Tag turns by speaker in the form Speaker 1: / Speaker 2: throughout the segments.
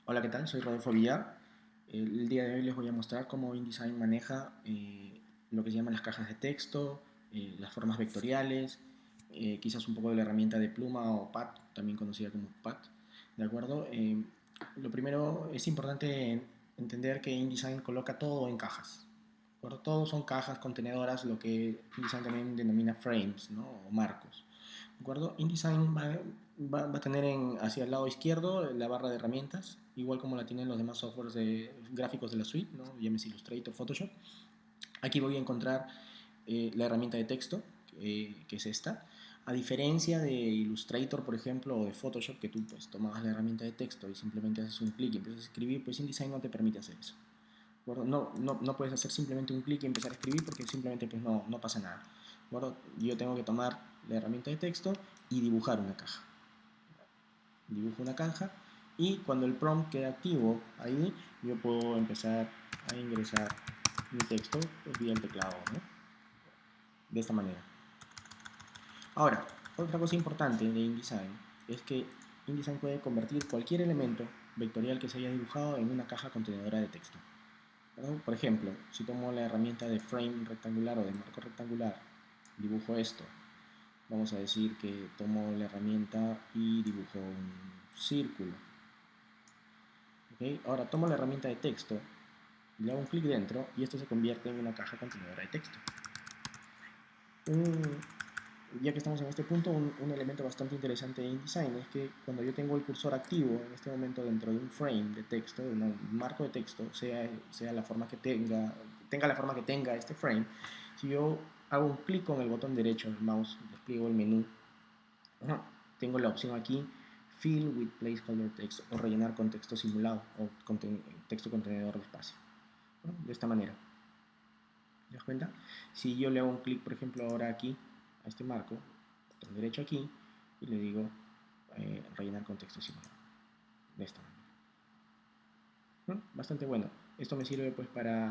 Speaker 1: Hola, ¿qué tal? Soy Rodolfo Villar. El día de hoy les voy a mostrar cómo InDesign maneja lo que se llaman las cajas de texto, las formas vectoriales, quizás un poco de la herramienta de pluma o pad, también conocida como pad. ¿De acuerdo? Lo primero es importante entender que InDesign coloca todo en cajas. ¿De acuerdo? Todos son cajas contenedoras, lo que InDesign también denomina frames, ¿no? O marcos. ¿De acuerdo? InDesign va a tener hacia el lado izquierdo la barra de herramientas, igual como la tienen los demás softwares de gráficos de la suite, ¿no? Llámese Illustrator, Photoshop. Aquí voy a encontrar la herramienta de texto, que es esta. A diferencia de Illustrator, por ejemplo, o de Photoshop, que tú pues tomabas la herramienta de texto y simplemente haces un clic y empiezas a escribir, pues InDesign no te permite hacer eso. ¿De no puedes hacer simplemente un clic y empezar a escribir porque simplemente pues no pasa nada. ¿De yo tengo que tomar la herramienta de texto y dibujar una caja. Dibujo una caja y cuando el prompt queda activo ahí, yo puedo empezar a ingresar mi texto pues, vía el teclado, ¿no? De esta manera. Ahora, otra cosa importante de InDesign es que InDesign puede convertir cualquier elemento vectorial que se haya dibujado en una caja contenedora de texto. Por ejemplo, si tomo la herramienta de frame rectangular o de marco rectangular, dibujo esto. Vamos a decir que tomo la herramienta y dibujo un círculo. ¿Okay? Ahora tomo la herramienta de texto, le hago un clic dentro y esto se convierte en una caja contenedora de texto. Ya que estamos en este punto, un elemento bastante interesante de InDesign es que cuando yo tengo el cursor activo en este momento dentro de un frame de texto, de un marco de texto, sea la forma que tenga la forma que tenga este frame, si yo hago un clic con el botón derecho del mouse, despliego el menú, tengo la opción aquí, Fill with Placeholder Text o rellenar con texto simulado o texto contenedor de espacio. De esta manera. ¿Te das cuenta? Si yo le hago un clic, por ejemplo, ahora aquí, a este marco, botón derecho aquí, y le digo rellenar con texto simulado. De esta manera. Bastante bueno. Esto me sirve pues para,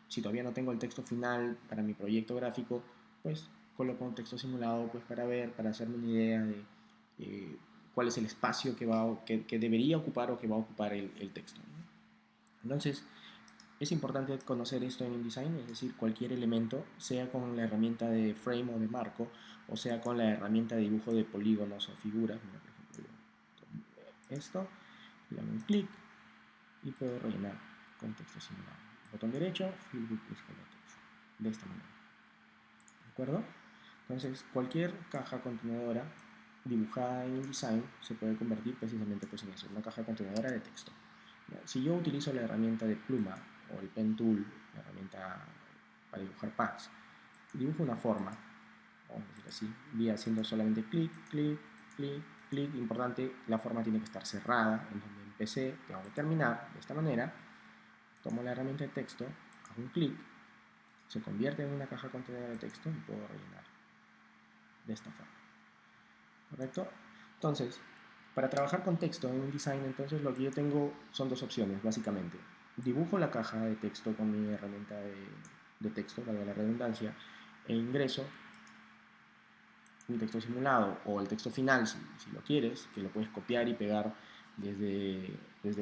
Speaker 1: si todavía no tengo el texto final para mi proyecto gráfico, pues coloco un texto simulado pues para ver, para hacerme una idea de cuál es el espacio que debería ocupar o que va a ocupar el texto, ¿no? Entonces, es importante conocer esto en InDesign, es decir, cualquier elemento, sea con la herramienta de frame o de marco, o sea con la herramienta de dibujo de polígonos o figuras. Mira, por ejemplo, esto, le hago un clic y puedo rellenar con texto simulado. Botón derecho, Fill with Placeholder Text. De esta manera. ¿De acuerdo? Entonces, cualquier caja contenedora dibujada en InDesign se puede convertir precisamente pues, en eso, una caja contenedora de texto. Si yo utilizo la herramienta de pluma o el pen tool, la herramienta para dibujar pads, dibujo una forma, vamos a decir así, voy haciendo solamente clic, clic, clic, clic. Importante, la forma tiene que estar cerrada en donde empecé, tengo que terminar de esta manera. Tomo la herramienta de texto, hago un clic, se convierte en una caja contenedora de texto y puedo rellenar de esta forma. ¿Correcto? Entonces, para trabajar con texto en InDesign, entonces lo que yo tengo son dos opciones, básicamente. Dibujo la caja de texto con mi herramienta de texto, valga la redundancia, e ingreso un texto simulado o el texto final, si lo quieres, que lo puedes copiar y pegar desde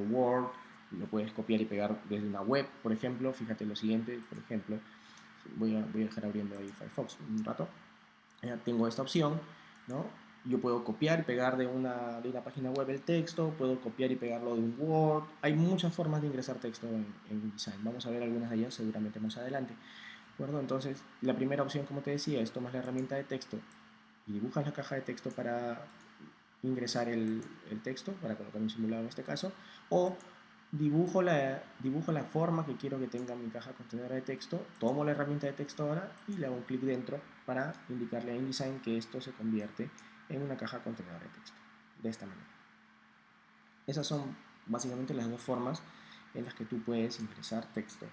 Speaker 1: Word, lo puedes copiar y pegar desde una web, por ejemplo. Fíjate lo siguiente, por ejemplo, voy a dejar abriendo ahí Firefox un rato. Ya tengo esta opción, ¿no? Yo puedo copiar y pegar de una página web el texto, puedo copiar y pegarlo de un Word. Hay muchas formas de ingresar texto en InDesign. Vamos a ver algunas de ellas seguramente más adelante. ¿De acuerdo? Entonces, la primera opción, como te decía, es tomas la herramienta de texto y dibujas la caja de texto para ingresar el texto, para colocar un simulado en este caso, o dibujo la forma que quiero que tenga mi caja contenedora de texto, tomo la herramienta de texto ahora y le hago un clic dentro para indicarle a InDesign que esto se convierte en una caja contenedora de texto, de esta manera. Esas son básicamente las dos formas en las que tú puedes ingresar texto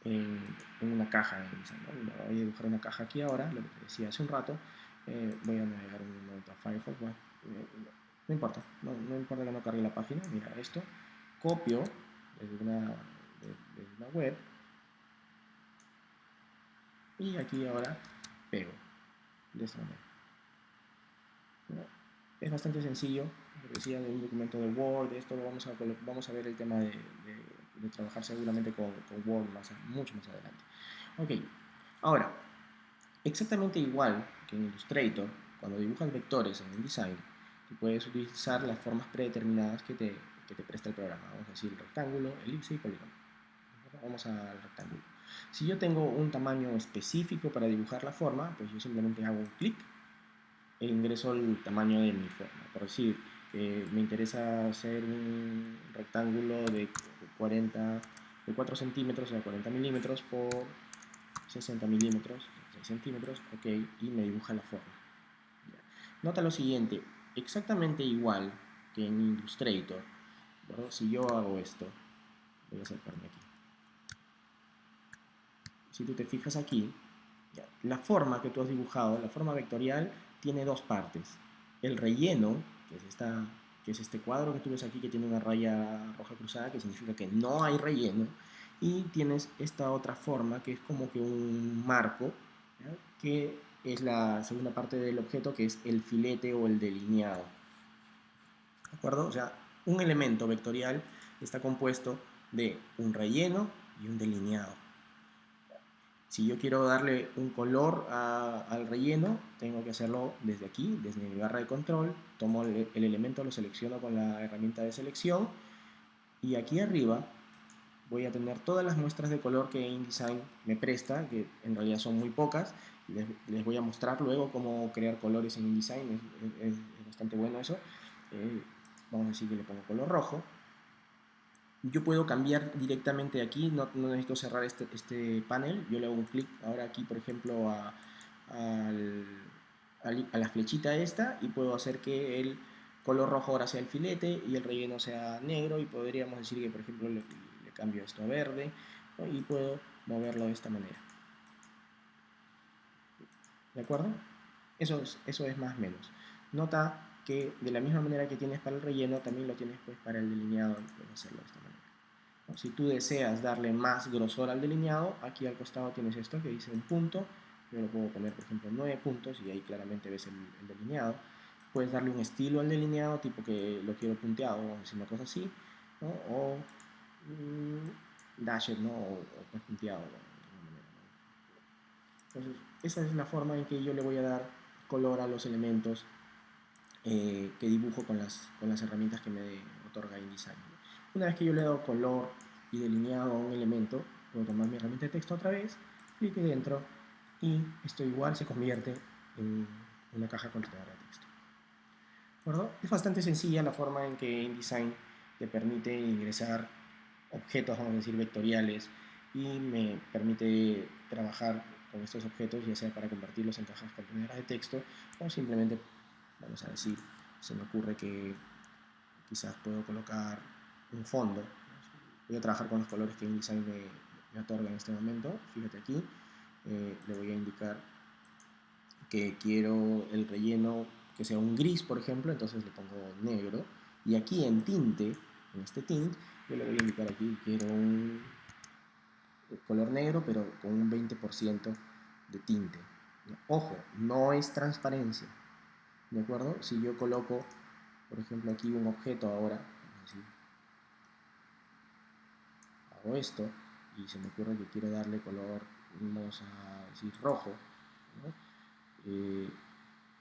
Speaker 1: en una caja de InDesign, ¿no? Voy a dibujar una caja aquí ahora, lo que te decía hace un rato. Voy a navegar un momento a Firefox. Bueno, no importa, no importa que no cargue la página. Mira esto, copio desde una web y aquí ahora pego de esta manera, ¿no? Es bastante sencillo, decía, de un documento de Word. Esto vamos a ver el tema de trabajar seguramente con Word mucho más adelante. Ok, ahora, exactamente igual que en Illustrator, cuando dibujas vectores en InDesign, tú puedes utilizar las formas predeterminadas que te presta el programa. Vamos a decir rectángulo, elipse y polígono. Vamos al rectángulo. Si yo tengo un tamaño específico para dibujar la forma, pues yo simplemente hago un clic e ingreso el tamaño de mi forma. Por decir, me interesa hacer un rectángulo de 4 centímetros o 40 milímetros por 60 milímetros, 6 centímetros, ok, y me dibuja la forma. Nota lo siguiente, exactamente igual que en Illustrator, ¿verdad? Si yo hago esto, voy a acercarme aquí. Si tú te fijas aquí, la forma que tú has dibujado, la forma vectorial, tiene dos partes. El relleno, que es este cuadro que tú ves aquí que tiene una raya roja cruzada, que significa que no hay relleno, y tienes esta otra forma que es como que un marco, ¿ya? Que es la segunda parte del objeto, que es el filete o el delineado. ¿De acuerdo? O sea, un elemento vectorial está compuesto de un relleno y un delineado. Si yo quiero darle un color al relleno, tengo que hacerlo desde aquí, desde mi barra de control. Tomo el elemento, lo selecciono con la herramienta de selección y aquí arriba voy a tener todas las muestras de color que InDesign me presta, que en realidad son muy pocas. Les voy a mostrar luego cómo crear colores en InDesign, es bastante bueno eso. Vamos a decir que le pongo color rojo. Yo puedo cambiar directamente aquí, no necesito cerrar este panel. Yo le hago un clic ahora aquí, por ejemplo, a la flechita esta y puedo hacer que el color rojo ahora sea el filete y el relleno sea negro, y podríamos decir que, por ejemplo, le cambio esto a verde, ¿no? Y puedo moverlo de esta manera. ¿De acuerdo? Eso es más o menos. Nota que de la misma manera que tienes para el relleno, también lo tienes pues para el delineado, y puedes hacerlo de esta manera. Si tú deseas darle más grosor al delineado, aquí al costado tienes esto que dice un punto. Yo lo puedo poner, por ejemplo, 9 puntos y ahí claramente ves el delineado. Puedes darle un estilo al delineado, tipo que lo quiero punteado, o una cosa así, ¿no? O dashed, ¿no? O pues punteado, ¿no? De alguna manera, ¿no? Entonces, esa es la forma en que yo le voy a dar color a los elementos que dibujo con las herramientas que me otorga InDesign. Una vez que yo le he dado color y delineado a un elemento, puedo tomar mi herramienta de texto otra vez, clic dentro, y esto igual se convierte en una caja contenedora de texto. ¿De acuerdo? Es bastante sencilla la forma en que InDesign te permite ingresar objetos, vamos a decir, vectoriales, y me permite trabajar con estos objetos, ya sea para convertirlos en cajas contenedoras de texto, o simplemente, vamos a decir, se me ocurre que quizás puedo colocar un fondo. Voy a trabajar con los colores que InDesign me otorga en este momento. Fíjate aquí, le voy a indicar que quiero el relleno que sea un gris, por ejemplo, entonces le pongo negro. Y aquí en tinte, en este tint, yo le voy a indicar aquí que quiero un color negro, pero con un 20% de tinte. Ojo, no es transparencia, ¿de acuerdo? Si yo coloco, por ejemplo, aquí un objeto ahora, así, hago esto y se me ocurre que quiero darle color, vamos a decir rojo, ¿no?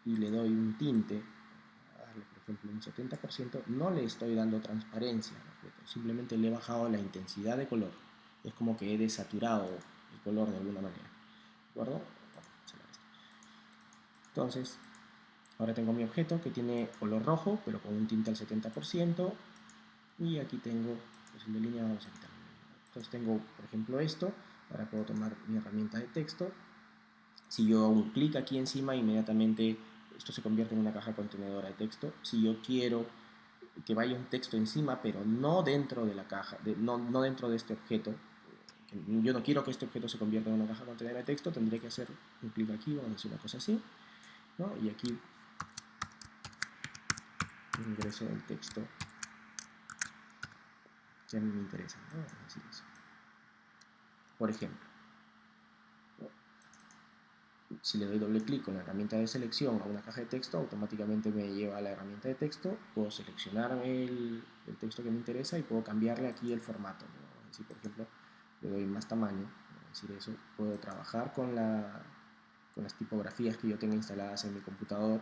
Speaker 1: Y le doy un tinte, a darle por ejemplo un 70%, no le estoy dando transparencia al objeto, simplemente le he bajado la intensidad de color. Es como que he desaturado el color de alguna manera, ¿de acuerdo? Entonces, ahora tengo mi objeto que tiene color rojo, pero con un tinte al 70%, y aquí tengo pues, el delineado, vamos a quitarlo. Entonces tengo, por ejemplo, esto. Ahora puedo tomar mi herramienta de texto. Si yo hago un clic aquí encima, inmediatamente esto se convierte en una caja contenedora de texto. Si yo quiero que vaya un texto encima, pero no dentro de la caja, no dentro de este objeto, yo no quiero que este objeto se convierta en una caja contenedora de texto, tendré que hacer un clic aquí, vamos a decir una cosa así, ¿no? Y aquí ingreso el texto que a mí me interesa, ¿no? Vamos a decir eso. Por ejemplo, ¿no? Si le doy doble clic con la herramienta de selección a una caja de texto, automáticamente me lleva a la herramienta de texto, puedo seleccionar el texto que me interesa y puedo cambiarle aquí el formato, ¿no? Si por ejemplo le doy más tamaño, es decir, eso, puedo trabajar con las tipografías que yo tenga instaladas en mi computador.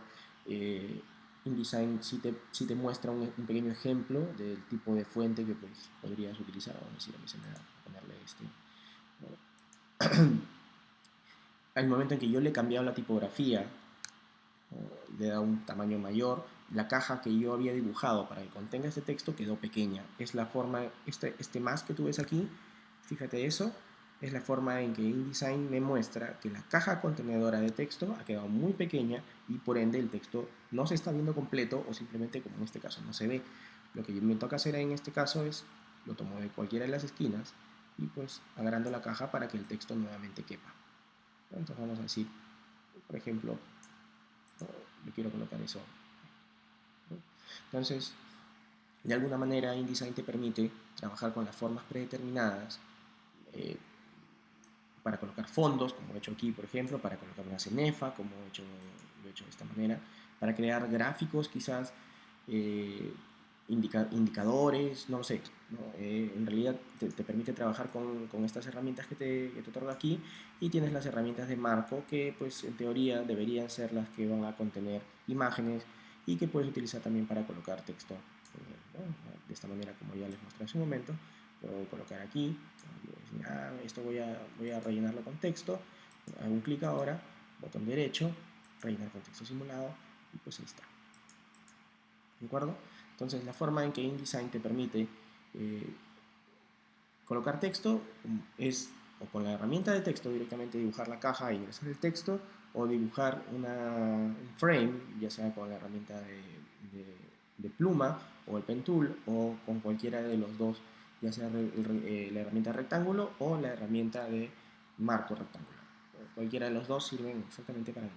Speaker 1: InDesign sí te muestra un pequeño ejemplo del tipo de fuente que pues, podrías utilizar. Vamos a decir, a mí se me da a ponerle este, ¿no? Al momento en que yo le he cambiado la tipografía, le da un tamaño mayor, la caja que yo había dibujado para que contenga este texto quedó pequeña. Es la forma, este más que tú ves aquí, fíjate eso, es la forma en que InDesign me muestra que la caja contenedora de texto ha quedado muy pequeña y por ende el texto no se está viendo completo o simplemente como en este caso no se ve. Lo que me toca hacer en este caso es, lo tomo de cualquiera de las esquinas y pues agrando la caja para que el texto nuevamente quepa. Entonces vamos a decir, por ejemplo, yo quiero colocar eso. Entonces, de alguna manera InDesign te permite trabajar con las formas predeterminadas eh, para colocar fondos, como he hecho aquí, por ejemplo, para colocar una cenefa, como lo he hecho de esta manera, para crear gráficos quizás, eh, indicadores, no lo sé. ¿No? En realidad te permite trabajar con estas herramientas que te otorgo aquí y tienes las herramientas de marco que pues en teoría deberían ser las que van a contener imágenes y que puedes utilizar también para colocar texto, ¿no? De esta manera como ya les mostré hace un momento. Puedo colocar aquí, esto voy a rellenarlo con texto, hago un clic ahora, botón derecho, rellenar con texto simulado y pues ahí está. ¿De acuerdo? Entonces la forma en que InDesign te permite colocar texto es o con la herramienta de texto directamente dibujar la caja e ingresar el texto, o dibujar un frame, ya sea con la herramienta de pluma o el pen tool, o con cualquiera de los dos, ya sea la herramienta rectángulo o la herramienta de marco rectangular. Cualquiera de los dos sirven exactamente para mí.